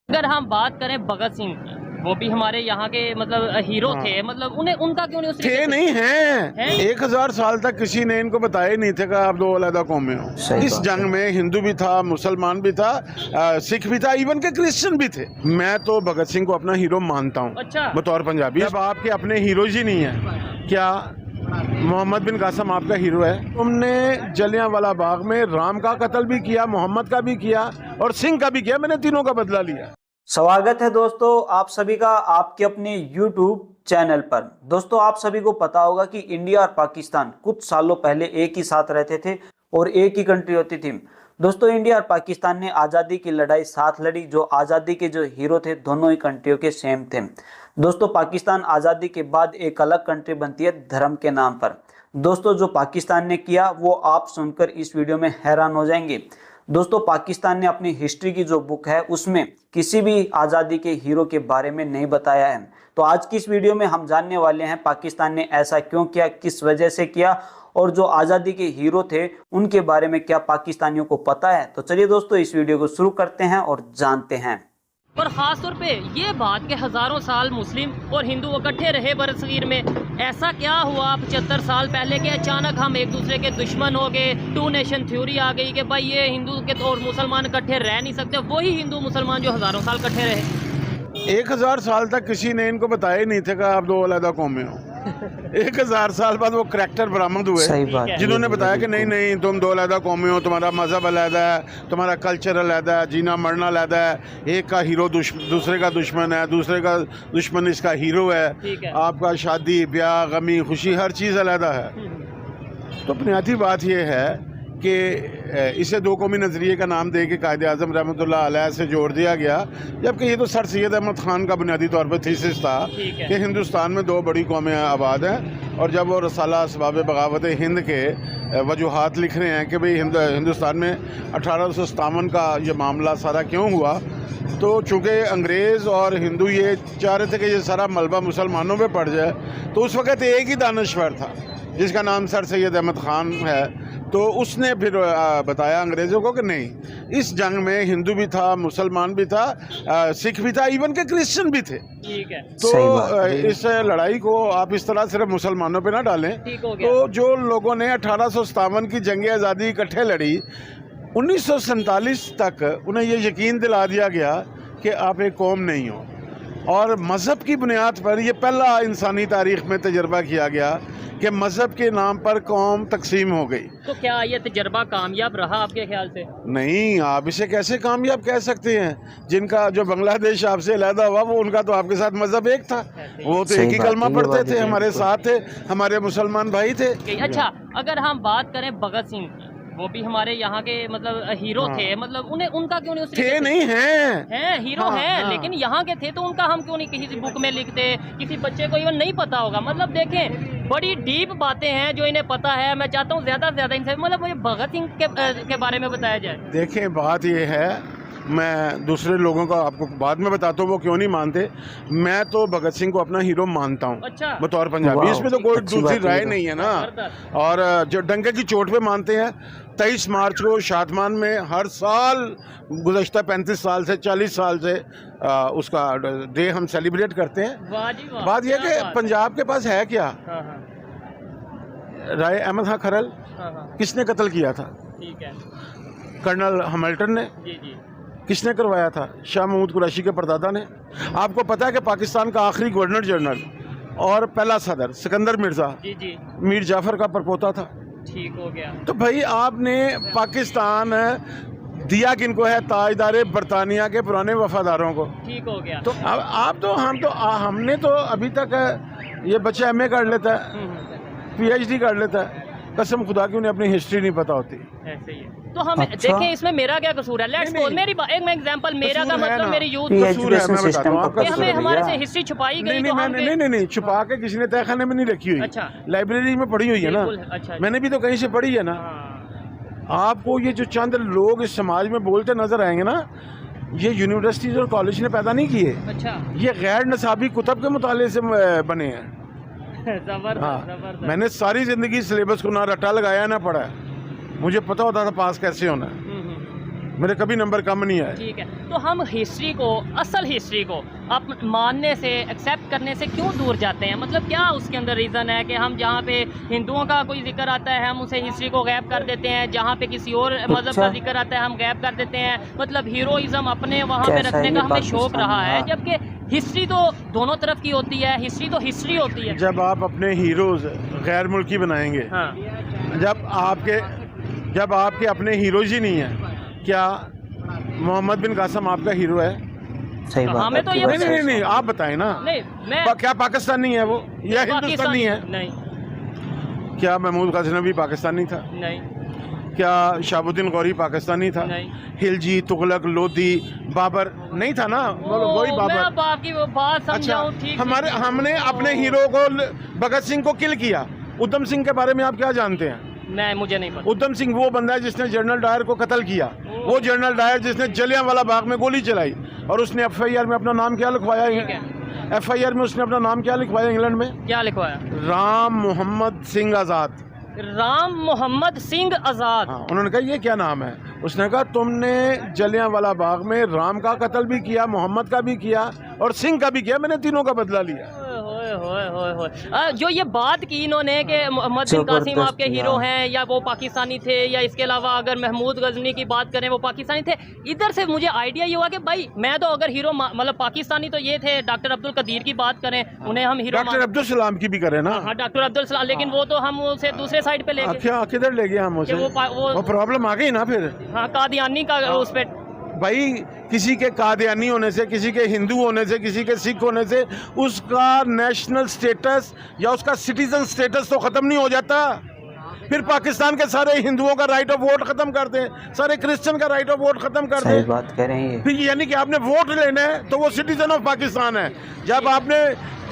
अगर हम बात करें भगत सिंह की, वो भी हमारे यहाँ के मतलब हीरो थे, मतलब उन्हें उनका क्यों नहीं उस थे नहीं हैं 1000 साल तक किसी ने इनको बताया नहीं थे कि आप दो अलग कौमें हो। इस जंग में हिंदू भी था, मुसलमान भी था, सिख भी था, इवन के क्रिश्चियन भी थे। मैं तो भगत सिंह को अपना हीरो मानता हूँ। अच्छा। बतौर पंजाबी। अब आपके अपने हीरोज ही नहीं है क्या? मोहम्मद बिन कासिम आपका हीरो है? तुमने जलियांवाला बाग में राम का कत्ल भी किया, मोहम्मद का भी किया और सिंह का भी किया। मैंने तीनों का बदला लिया। स्वागत है दोस्तों आप सभी का आपके अपने YouTube चैनल पर। दोस्तों आप सभी को पता होगा कि इंडिया और पाकिस्तान कुछ सालों पहले एक ही साथ रहते थे और एक ही कंट्री होती थी। दोस्तों इंडिया और पाकिस्तान ने आज़ादी की लड़ाई साथ लड़ी। जो आज़ादी के जो हीरो थे दोनों ही कंट्रियों के सेम थे। दोस्तों पाकिस्तान आज़ादी के बाद एक अलग कंट्री बनती है धर्म के नाम पर। दोस्तों जो पाकिस्तान ने किया वो आप सुनकर इस वीडियो में हैरान हो जाएंगे। दोस्तों पाकिस्तान ने अपनी हिस्ट्री की जो बुक है उसमें किसी भी आज़ादी के हीरो के बारे में नहीं बताया है। तो आज की इस वीडियो में हम जानने वाले हैं पाकिस्तान ने ऐसा क्यों किया, किस वजह से किया और जो आज़ादी के हीरो थे उनके बारे में क्या पाकिस्तानियों को पता है। तो चलिए दोस्तों इस वीडियो को शुरू करते हैं और जानते हैं। और खास तौर पे ये बात कि हजारों साल मुस्लिम और हिंदू इकट्ठे रहे बरसगीर में, ऐसा क्या हुआ 75 साल पहले के अचानक हम एक दूसरे के दुश्मन हो गए? टू नेशन थ्योरी आ गई कि भाई ये हिंदू के और मुसलमान इकट्ठे रह नहीं सकते। वही हिंदू मुसलमान जो हजारों साल इकट्ठे रहे। 1000 साल तक किसी ने इनको बताया ही नहीं था कि आप दो अलग कौमें हो। 1000 साल बाद वो करैक्टर बरामद हुए जिन्होंने बताया कि नहीं नहीं तुम दो अलग कौमें हो, तुम्हारा मजहब अलहदा है, तुम्हारा कल्चर अलहदा है, जीना मरना अलहदा है, एक का हीरो दूसरे का दुश्मन है, दूसरे का दुश्मन इसका हीरो है, आपका शादी ब्याह गमी खुशी हर चीज़ अलहदा है। तो बुनियादी बात यह है कि इसे दो कौमी नज़रिए का नाम दे के कायदे आज़म रहमतुल्लाह अलैह से जोड़ दिया गया, जबकि ये तो सर सैयद अहमद ख़ान का बुनियादी तौर पर थीसिस था कि हिंदुस्तान में दो बड़ी कौमें आबाद हैं। और जब वो रसाला असबाब बगावत हिंद के वजूहात लिख रहे हैं कि भाई हिंदुस्तान में 1857 का ये मामला सारा क्यों हुआ, तो चूँकि अंग्रेज़ और हिंदू ये चाह रहे थे कि ये सारा मलबा मुसलमानों पे पड़ जाए, तो उस वक़्त एक ही दानश्वर था जिसका नाम सर सैयद अहमद ख़ान है। तो उसने फिर बताया अंग्रेज़ों को कि नहीं, इस जंग में हिंदू भी था, मुसलमान भी था, सिख भी था, इवन के क्रिश्चियन भी थे। ठीक है। तो इस लड़ाई को आप इस तरह सिर्फ मुसलमानों पे ना डालें। तो जो लोगों ने 1857 की जंग आज़ादी इकट्ठे लड़ी, 1947 तक उन्हें ये यकीन दिला दिया गया कि आप एक कौम नहीं हो। और मज़हब की बुनियाद पर यह पहला इंसानी तारीख़ में तजर्बा किया गया कि मज़हब के नाम पर कौम तकसीम हो गई। तो क्या ये तजर्बा कामयाब रहा आपके ख्याल से? नहीं, आप इसे कैसे कामयाब कह सकते हैं? जिनका जो बांग्लादेश आपसे अलहदा हुआ वो उनका तो आपके साथ मज़हब एक था, वो तो एक ही कलमा पढ़ते थे, हमारे साथ थे, हमारे मुसलमान भाई थे। अच्छा अगर हम बात करें भगत सिंह की, वो भी हमारे यहाँ के मतलब हीरो थे, मतलब उन्हें उनका क्यों नहीं उस थे नहीं हैं हीरो हैं लेकिन यहाँ के थे, तो उनका हम क्यों नहीं किसी बुक में लिखते? किसी बच्चे को इवन नहीं पता होगा। मतलब देखें बड़ी डीप बातें हैं जो इन्हें पता है। मैं चाहता हूँ ज्यादा से ज्यादा इनसे मतलब मुझे भगत सिंह के बारे में बताया जाए। देखें बात यह है, मैं दूसरे लोगों का आपको बाद में बताता हूँ वो क्यों नहीं मानते। मैं तो भगत सिंह को अपना हीरो मानता हूँ। अच्छा। बतौर पंजाबी, इसमें तो कोई दूसरी राय नहीं है ना। और जो डंके की चोट पे मानते हैं, 23 मार्च को शादमान में हर साल गुज़श्ता 35 साल से 40 साल से उसका डे हम सेलिब्रेट करते हैं। बात यह कि पंजाब के पास है क्या? राय अहमद खां खरल किसने कत्ल किया था? ठीक है। कर्नल हैमिल्टन ने। जी। किसने करवाया था? शाह महमूद कुरैशी के परदादा ने। आपको पता है कि पाकिस्तान का आखिरी गवर्नर जनरल और पहला सदर सिकंदर मिर्ज़ा मीर जाफर का परपोता था। ठीक हो गया। तो भाई आपने पाकिस्तान दिया किनको है? ताजदार बरतानिया के पुराने वफादारों को। ठीक हो गया। तो अब आप तो हमने तो अभी तक ये बच्चा MA कर लेता है, PhD कर लेता है, कसम खुदा की उन्हें अपनी हिस्ट्री नहीं पता होती। ऐसे ही है। तो हम देखें इसमें मेरा क्या कसूर है? लेट्स सपोज मेरी एक एग्जांपल, मेरा का मतलब मेरी यूथ कसूर है, मैं बताता हूं आपका। हमें हमारे से हिस्ट्री छुपाई गई। नहीं, छुपा के किसी ने तहखाने में नहीं रखी हुई। अच्छा। लाइब्रेरी में पढ़ी हुई है ना। अच्छा। मैंने मैंने भी तो कहीं से पढ़ी है ना। आपको ये जो चंद लोग इस समाज में बोलते नजर आएंगे ना, ये यूनिवर्सिटीज और कॉलेज ने पैदा नहीं किए। अच्छा। ये गैर नसाबी कुतब के मुताले से बने हैं। जबरदस्त। मैंने सारी जिंदगी सिलेबस को ना रट्टा लगाया ना पढ़ा, मुझे पता होता था पास कैसे होना है। मेरे कभी नंबर कम नहीं आए। ठीक है, तो हम हिस्ट्री को, असल हिस्ट्री को आप मानने से, एक्सेप्ट करने से क्यों दूर जाते हैं? मतलब क्या उसके अंदर रीज़न है कि हम जहाँ पे हिंदुओं का कोई जिक्र आता है हम उसे हिस्ट्री को गैप कर देते हैं, जहाँ पे किसी और मज़हब का जिक्र आता है हम गैप कर देते हैं, मतलब हीरोइज़म अपने वहाँ पे रखने का हमें शौक़ रहा है, जबकि हिस्ट्री तो दोनों तरफ की होती है, हिस्ट्री तो हिस्ट्री होती है। जब आप अपने हीरोज़ गैर मुल्की बनाएंगे, हाँ, जब आपके अपने हीरोज़ ही नहीं है, क्या मोहम्मद बिन कासिम आपका हीरो है? सही बात हमें तो ये नहीं, आप बताएं ना। नहीं, मैं क्या पाकिस्तानी है वो या हिंदुस्तानी है? नहीं। क्या महमूद गजनवी पाकिस्तानी था? नहीं। क्या शहाबुद्दीन गौरी पाकिस्तानी था? नहीं। खिलजी, तुगलक, लोधी, बाबर नहीं था ना? वही बाबर। मैं अब आपकी वो बात समझाऊं, ठीक। हमने अपने हीरो को, भगत सिंह को किल किया। उधम सिंह के बारे में आप क्या जानते हैं? मुझे नहीं पता। उधम सिंह वो बंदा है जिसने जनरल डायर को कत्ल किया। वो जनरल डायर जिसने जलियांवाला बाग में गोली चलाई, और उसने FIR में अपना नाम क्या लिखवाया? FIR में उसने अपना नाम क्या लिखवाया इंग्लैंड में? क्या लिखवाया? राम मोहम्मद सिंह आज़ाद। राम मोहम्मद सिंह आज़ाद। हाँ, उन्होंने कहा ये क्या नाम है? उसने कहा तुमने जलियांवाला बाग में राम का कत्ल भी किया, मोहम्मद का भी किया और सिंह का भी किया, मैंने तीनों का बदला लिया। जो ये बात की इन्होंने कि मोहम्मद बिन कासिम आपके हीरो हैं या वो पाकिस्तानी थे, या इसके अलावा अगर महमूद गजनी की बात करें वो पाकिस्तानी थे, इधर से मुझे आइडिया ये हुआ कि भाई मैं तो अगर हीरो मतलब पाकिस्तानी तो ये थे, डॉक्टर अब्दुल कदीर की बात करें, उन्हें हम हीरो, डॉक्टर अब्दुल सलाम की भी करें ना। हाँ, डॉक्टर अब्दुल सलाम, लेकिन वो तो हम उसे दूसरे साइड पे ले गए। क्या किधर ले गए हम उसे? वो प्रॉब्लम आ गई ना फिर। हाँ, कादियानी का उस पे भाई, किसी के कादियानी होने से, किसी के हिंदू होने से, किसी के सिख होने से उसका नेशनल स्टेटस या उसका सिटीजन स्टेटस तो ख़त्म नहीं हो जाता। फिर पाकिस्तान के सारे हिंदुओं का राइट ऑफ वोट ख़त्म कर दें, सारे क्रिश्चियन का राइट ऑफ वोट ख़त्म कर दें। बात कह रहे हैं। फिर यानी कि आपने वोट लेना है तो वो सिटीजन ऑफ पाकिस्तान है। जब आपने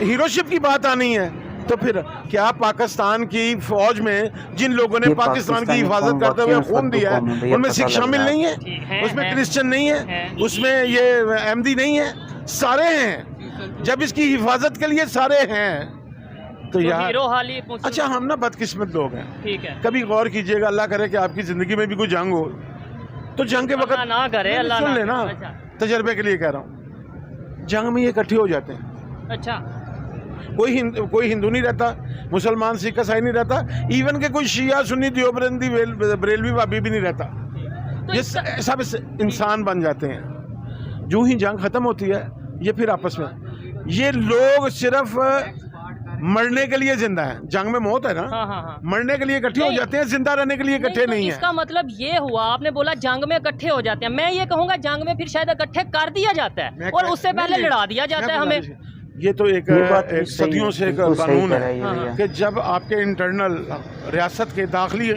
हीरोशिप की बात आनी है तो फिर क्या पाकिस्तान की फौज में जिन लोगों ने पाकिस्तान की हिफाजत करते हुए खून दिया है उनमें सिख शामिल नहीं है, उसमें क्रिश्चियन नहीं है, उसमें ये अहमदी नहीं है, सारे हैं। जब इसकी हिफाजत के लिए सारे हैं तो यार अच्छा, हम ना बदकिस्मत लोग हैं। ठीक है, कभी गौर कीजिएगा, अल्लाह करे कि आपकी जिंदगी में भी कोई जंग हो तो जंग के वक्त ना करे, अल्लाह सुन लेना, तजर्बे के लिए कह रहा हूँ, जंग में ये इकट्ठे हो जाते हैं। अच्छा, कोई हिंदू नहीं रहता, मुसलमान, सिख, ईसाई नहीं रहता, इवन के कोई शिया, सुन्नी, देवबंदी, बरेलवी, वाबी भी नहीं रहता। ये सब इंसान बन जाते हैं। जो ही जंग खत्म होती है ये फिर आपस में ये लोग सिर्फ मरने के लिए जिंदा है। जंग में मौत है ना। हाँ। मरने के लिए इकट्ठे हो जाते हैं, जिंदा रहने के लिए इकट्ठे नहीं है। इसका मतलब ये हुआ, आपने बोला जंग में इकट्ठे हो जाते हैं, मैं ये कहूँगा जंग में फिर शायद इकट्ठे कर दिया जाता है और उससे पहले लड़ा दिया जाता है हमें। ये तो एक सदियों से एक कानून है कि जब आपके इंटरनल रियासत के दाखिली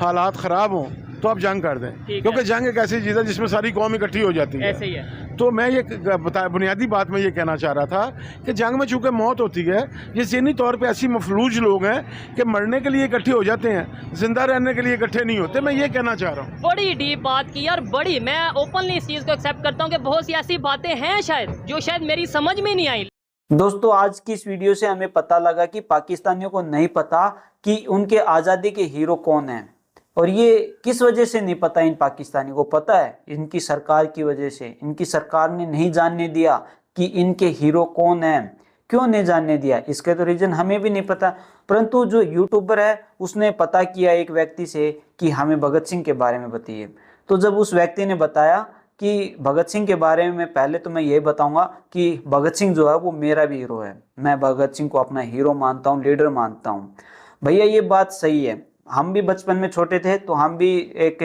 हालात ख़राब हों तो आप जंग कर दें, क्योंकि जंग एक ऐसी चीज़ है जिसमें सारी कौम इकट्ठी हो जाती है। ऐसे ही है। तो मैं ये बुनियादी बात मैं ये कहना चाह रहा था कि जंग में चूँकि मौत होती है, ये ज़हनी तौर पे ऐसी मफलूज लोग हैं कि मरने के लिए इकट्ठे हो जाते हैं, जिंदा रहने के लिए इकट्ठे नहीं होते। मैं ये कहना चाह रहा हूँ। बड़ी डीप बात की यार, बड़ी। मैं ओपनली इस चीज़ को एक्सेप्ट करता हूँ कि बहुत सी ऐसी बातें हैं शायद जो शायद मेरी समझ में नहीं आई। दोस्तों, आज की इस वीडियो से हमें पता लगा कि पाकिस्तानियों को नहीं पता कि उनके आज़ादी के हीरो कौन हैं, और ये किस वजह से नहीं पता। इन पाकिस्तानियों को पता है, इनकी सरकार की वजह से। इनकी सरकार ने नहीं जानने दिया कि इनके हीरो कौन हैं। क्यों नहीं जानने दिया, इसके तो रीज़न हमें भी नहीं पता। परंतु जो यूट्यूबर है उसने पता किया एक व्यक्ति से कि हमें भगत सिंह के बारे में बताइए। तो जब उस व्यक्ति ने बताया कि भगत सिंह के बारे में, पहले तो मैं ये बताऊंगा कि भगत सिंह जो है वो मेरा भी हीरो है। मैं भगत सिंह को अपना हीरो मानता हूँ, लीडर मानता हूँ। भैया ये बात सही है। हम भी बचपन में छोटे थे तो हम भी एक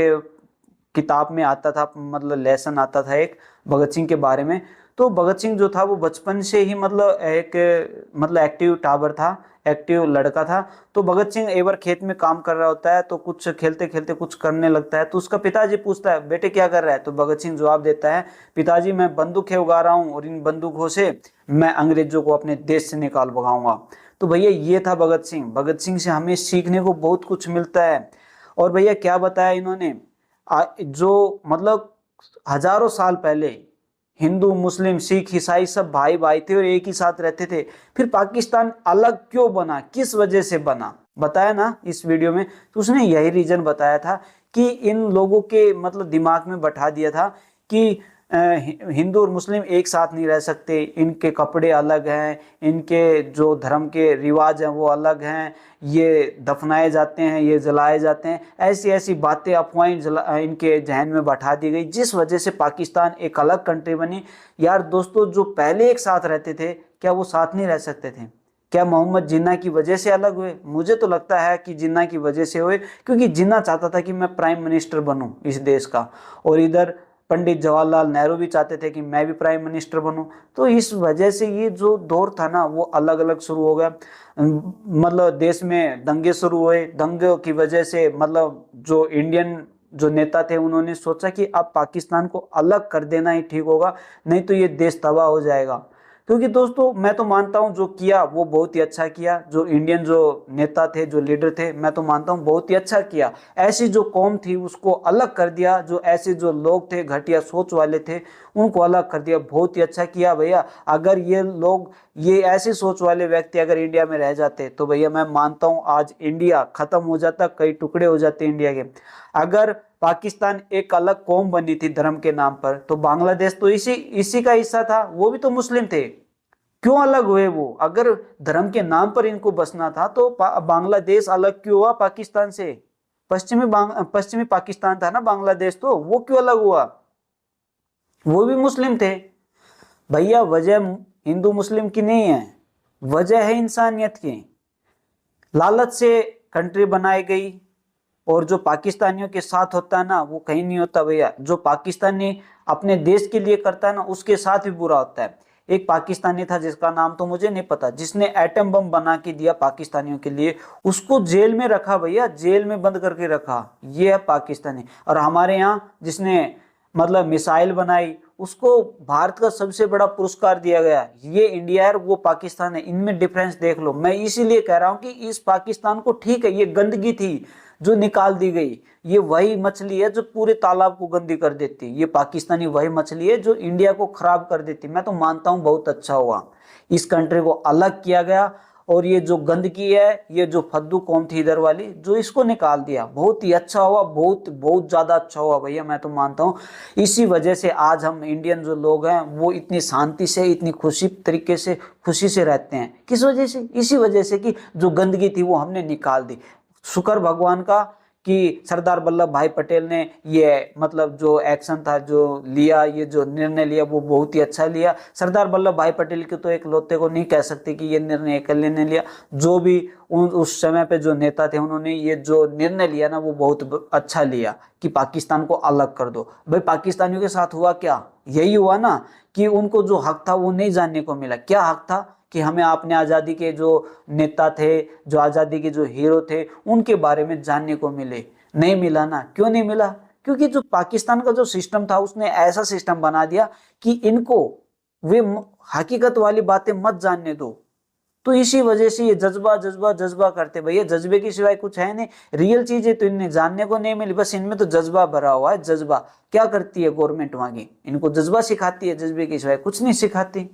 किताब में आता था, मतलब लेसन आता था एक भगत सिंह के बारे में। तो भगत सिंह जो था वो बचपन से ही मतलब एक्टिव टावर था, एक्टिव लड़का था। तो भगत सिंह एक बार खेत में काम कर रहा होता है तो कुछ खेलते खेलते कुछ करने लगता है, तो उसका पिताजी पूछता है बेटे क्या कर रहा है। तो भगत सिंह जवाब देता है पिताजी मैं बंदूकें उगा रहा हूँ और इन बंदूकों से मैं अंग्रेजों को अपने देश से निकाल भगाऊंगा। तो भैया ये था भगत सिंह। भगत सिंह से हमें सीखने को बहुत कुछ मिलता है। और भैया क्या बताया इन्होंने, जो मतलब हजारों साल पहले हिंदू, मुस्लिम, सिख, ईसाई सब भाई भाई थे और एक ही साथ रहते थे। फिर पाकिस्तान अलग क्यों बना, किस वजह से बना, बताया ना इस वीडियो में। तो उसने यही रीजन बताया था कि इन लोगों के मतलब दिमाग में बैठा दिया था कि हिंदू और मुस्लिम एक साथ नहीं रह सकते, इनके कपड़े अलग हैं, इनके जो धर्म के रिवाज हैं वो अलग हैं, ये दफनाए जाते हैं, ये जलाए जाते हैं, ऐसी ऐसी बातें अफवाहें इनके जहन में बैठा दी गई, जिस वजह से पाकिस्तान एक अलग कंट्री बनी। यार दोस्तों, जो पहले एक साथ रहते थे क्या वो साथ नहीं रह सकते थे? क्या मोहम्मद जिन्ना की वजह से अलग हुए? मुझे तो लगता है कि जिन्ना की वजह से हुए, क्योंकि जिन्ना चाहता था कि मैं प्राइम मिनिस्टर बनूं इस देश का, और इधर पंडित जवाहरलाल नेहरू भी चाहते थे कि मैं भी प्राइम मिनिस्टर बनूं। तो इस वजह से ये जो दौर था ना वो अलग अलग शुरू हो गया। मतलब देश में दंगे शुरू हुए, दंगे की वजह से मतलब जो इंडियन जो नेता थे उन्होंने सोचा कि अब पाकिस्तान को अलग कर देना ही ठीक होगा, नहीं तो ये देश तबाह हो जाएगा। क्योंकि दोस्तों मैं तो मानता हूं जो किया वो बहुत ही अच्छा किया, जो इंडियन जो नेता थे, जो लीडर थे, मैं तो मानता हूं बहुत ही अच्छा किया। ऐसी जो कौम थी उसको अलग कर दिया, जो ऐसे जो लोग थे घटिया सोच वाले थे उनको अलग कर दिया, बहुत ही अच्छा किया भैया। अगर ये लोग, ये ऐसे सोच वाले व्यक्ति अगर इंडिया में रह जाते तो भैया मैं मानता हूं आज इंडिया खत्म हो जाता, कई टुकड़े हो जाते इंडिया के। अगर पाकिस्तान एक अलग कौम बनी थी धर्म के नाम पर, तो बांग्लादेश तो इसी का हिस्सा था, वो भी तो मुस्लिम थे, क्यों अलग हुए वो? अगर धर्म के नाम पर इनको बसना था तो बांग्लादेश अलग क्यों हुआ पाकिस्तान से? पश्चिमी पाकिस्तान था ना बांग्लादेश, तो वो क्यों अलग हुआ? वो भी मुस्लिम थे भैया। वजह हिंदू मुस्लिम की नहीं है, वजह है इंसानियत की। लालच से कंट्री बनाई गई, और जो पाकिस्तानियों के साथ होता है ना वो कहीं नहीं होता भैया। जो पाकिस्तानी अपने देश के लिए करता है ना उसके साथ भी बुरा होता है। एक पाकिस्तानी था जिसका नाम तो मुझे नहीं पता, जिसने एटम बम बना के दिया पाकिस्तानियों के लिए, उसको जेल में रखा भैया, जेल में बंद करके रखा। ये है पाकिस्तानी। और हमारे यहाँ जिसने मतलब मिसाइल बनाई उसको भारत का सबसे बड़ा पुरस्कार दिया गया। ये इंडिया है, वो पाकिस्तान है, इनमें डिफरेंस देख लो। मैं इसीलिए कह रहा हूँ कि इस पाकिस्तान को, ठीक है ये गंदगी थी जो निकाल दी गई, ये वही मछली है जो पूरे तालाब को गंदी कर देती। ये पाकिस्तानी वही मछली है जो इंडिया को खराब कर देती। मैं तो मानता हूँ बहुत अच्छा हुआ इस कंट्री को अलग किया गया, और ये जो गंदगी है, ये जो फद्दू कौम थी इधर वाली, जो इसको निकाल दिया, बहुत ही अच्छा हुआ, बहुत बहुत ज्यादा अच्छा हुआ भैया। मैं तो मानता हूँ इसी वजह से आज हम इंडियन जो लोग हैं वो इतनी शांति से, इतनी खुशी तरीके से, खुशी से रहते हैं। किस वजह से? इसी वजह से कि जो गंदगी थी वो हमने निकाल दी। शुक्र भगवान का कि सरदार वल्लभ भाई पटेल ने ये मतलब जो एक्शन था जो लिया, ये जो निर्णय लिया वो बहुत ही अच्छा लिया। सरदार वल्लभ भाई पटेल के तो एक लौते को नहीं कह सकते कि ये निर्णय अकेले ने लिया, जो भी उस समय पे जो नेता थे उन्होंने ये जो निर्णय लिया ना वो बहुत अच्छा लिया कि पाकिस्तान को अलग कर दो। भाई पाकिस्तानियों के साथ हुआ क्या? यही हुआ ना कि उनको जो हक था वो नहीं जानने को मिला। क्या हक था? कि हमें अपने आज़ादी के जो नेता थे, जो आज़ादी के जो हीरो थे, उनके बारे में जानने को मिले। नहीं मिला ना। क्यों नहीं मिला? क्योंकि जो पाकिस्तान का जो सिस्टम था उसने ऐसा सिस्टम बना दिया कि इनको वे हकीकत वाली बातें मत जानने दो। तो इसी वजह से ये जज्बा जज्बा जज्बा करते। भैया जज्बे के सिवाय कुछ है नहीं, रियल चीजें तो इन्हें जानने को नहीं मिली, बस इनमें तो जज्बा भरा हुआ है। जज्बा क्या करती है गवर्नमेंट वहां की? इनको जज्बा सिखाती है, जज्बे के सिवाय कुछ नहीं सिखाती।